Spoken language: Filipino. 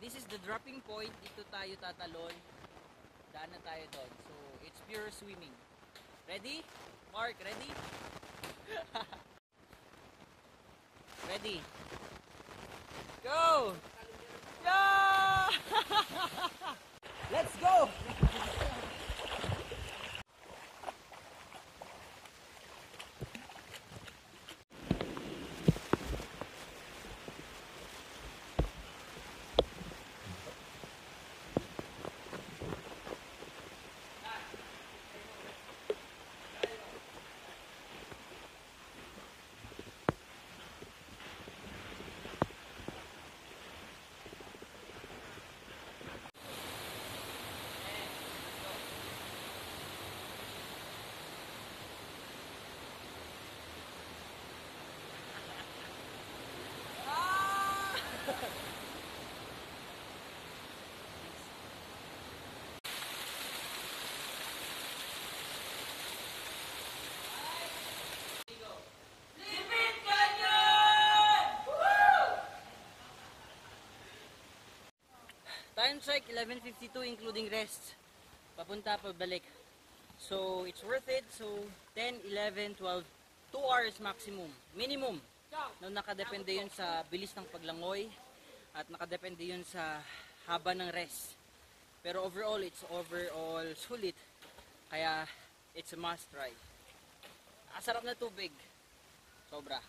This is the dropping point. Dito tayo tatalon. Daan na tayo doon. So, it's pure swimming. Ready? Mark, ready? Ready? Go! Yeah! Let's go! Lipit, Cagayan! Time check 11:52 including rest. Papunta pabalik. So it's worth it. So 10, 11, 12, 2 hours maximum, minimum. No, nakadepende yun sa bilis ng paglangoy at nakadepende yun sa haba ng rest. Pero overall, it's overall sulit. Kaya it's a must try. Sarap na tubig. Sobra.